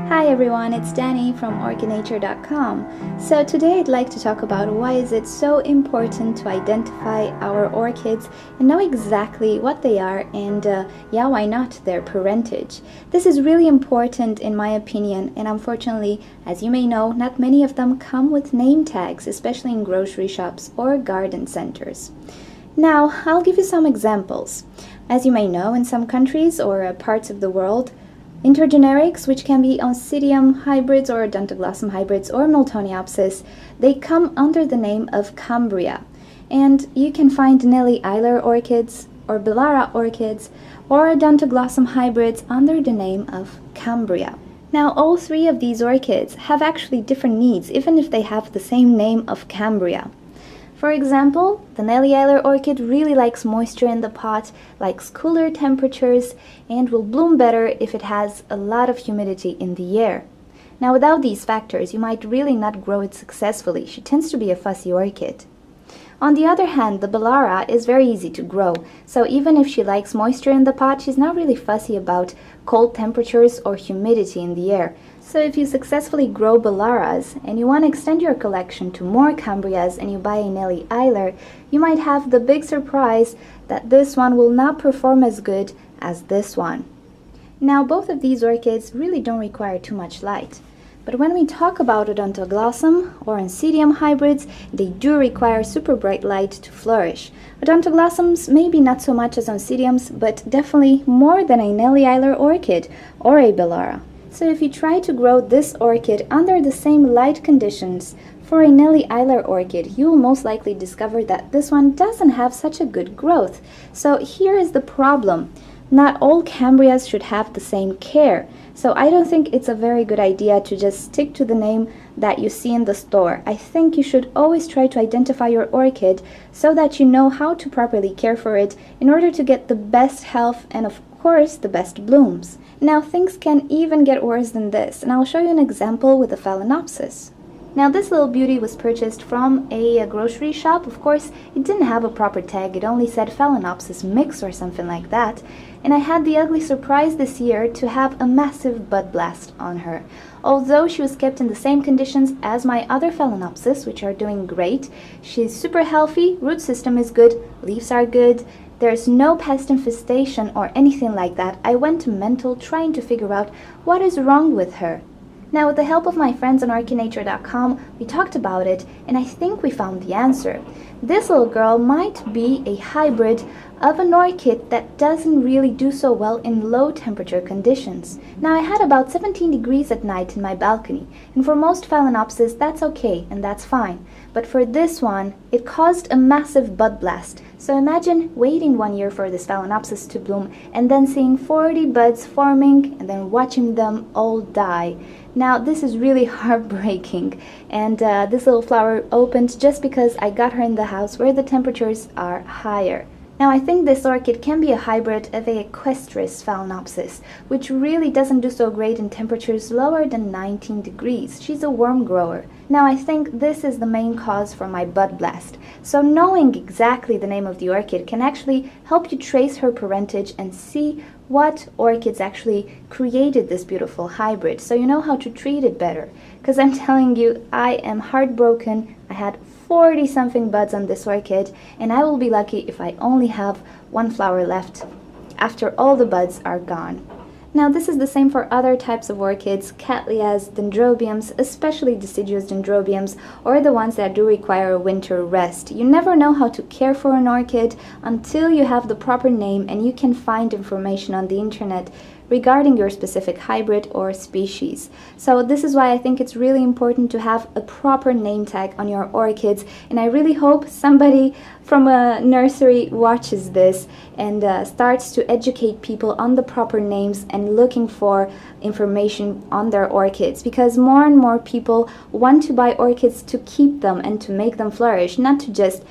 Hi everyone, it's Danny from OrchidNature.com. So today I'd like to talk about why is it so important to identify our orchids and know exactly what they are and why not their parentage. This is really important in my opinion, and unfortunately, as you may know, not many of them come with name tags, especially in grocery shops or garden centers. Now, I'll give you some examples. As you may know, in some countries or parts of the world, intergenerics, which can be Oncidium hybrids or Odontoglossum hybrids or Miltoniopsis, they come under the name of Cambria. And you can find Nellie Eiler orchids or Bellara orchids or Odontoglossum hybrids under the name of Cambria. Now, all three of these orchids have actually different needs, even if they have the same name of Cambria. For example, the Nellie Eiler orchid really likes moisture in the pot, likes cooler temperatures, and will bloom better if it has a lot of humidity in the air. Now, without these factors, you might really not grow it successfully. She tends to be a fussy orchid. On the other hand, the Bellara is very easy to grow, so even if she likes moisture in the pot, she's not really fussy about cold temperatures or humidity in the air. So if you successfully grow Bellaras and you want to extend your collection to more Cambrias and you buy a Nellie Eiler, you might have the big surprise that this one will not perform as good as this one. Now, both of these orchids really don't require too much light. But when we talk about Odontoglossum or Oncidium hybrids, they do require super bright light to flourish. Odontoglossums maybe not so much as Oncidiums, but definitely more than a Nellie Eiler orchid or a Bellara. So if you try to grow this orchid under the same light conditions for a Nellie Eiler orchid, you will most likely discover that this one doesn't have such a good growth. So here is the problem. Not all Cambrias should have the same care. So I don't think it's a very good idea to just stick to the name that you see in the store. I think you should always try to identify your orchid so that you know how to properly care for it in order to get the best health and of course the best blooms. Now things can even get worse than this, and I'll show you an example with a Phalaenopsis. Now this little beauty was purchased from a grocery shop. Of course, it didn't have a proper tag, it only said Phalaenopsis mix or something like that. And I had the ugly surprise this year to have a massive bud blast on her. Although she was kept in the same conditions as my other Phalaenopsis, which are doing great, she's super healthy, root system is good, leaves are good, there's no pest infestation or anything like that. I went mental trying to figure out what is wrong with her. Now, with the help of my friends on OrchidNature.com, we talked about it, and I think we found the answer. This little girl might be a hybrid of an orchid that doesn't really do so well in low temperature conditions. Now, I had about 17 degrees at night in my balcony, and for most Phalaenopsis that's okay and that's fine. But for this one, it caused a massive bud blast. So imagine waiting 1 year for this Phalaenopsis to bloom and then seeing 40 buds forming and then watching them all die. Now this is really heartbreaking, and this little flower opened just because I got her in the house where the temperatures are higher. Now I think this orchid can be a hybrid of a Equestris Phalaenopsis, which really doesn't do so great in temperatures lower than 19 degrees. She's a worm grower. Now I think this is the main cause for my bud blast. So knowing exactly the name of the orchid can actually help you trace her parentage and see what orchids actually created this beautiful hybrid, so you know how to treat it better. Because I'm telling you, I am heartbroken. I had 40 something buds on this orchid, and I will be lucky if I only have one flower left after all the buds are gone. Now this is the same for other types of orchids, Cattleyas, Dendrobiums, especially deciduous Dendrobiums, or the ones that do require a winter rest. You never know how to care for an orchid until you have the proper name and you can find information on the internet regarding your specific hybrid or species. So this is why I think it's really important to have a proper name tag on your orchids, and I really hope somebody from a nursery watches this and starts to educate people on the proper names and looking for information on their orchids, because more and more people want to buy orchids to keep them and to make them flourish, not to just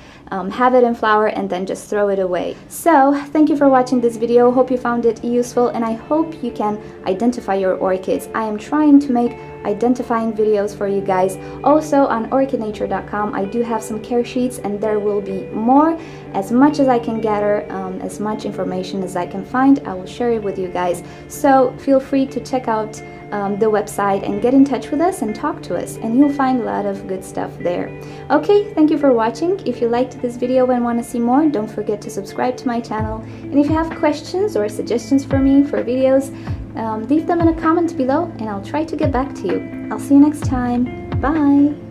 have it in flower and then just throw it away. So thank you for watching this video. Hope you found it useful, and I hope you can identify your orchids. I am trying to make identifying videos for you guys. Also on OrchidNature.com I do have some care sheets, and there will be more as much as I can gather, as much information as I can find, I will share it with you guys. So feel free to check out the website and get in touch with us and talk to us, and you'll find a lot of good stuff there. Okay, thank you for watching. If you liked this video and want to see more, don't forget to subscribe to my channel. And if you have questions or suggestions for me for videos, leave them in a comment below and I'll try to get back to you. I'll see you next time. Bye!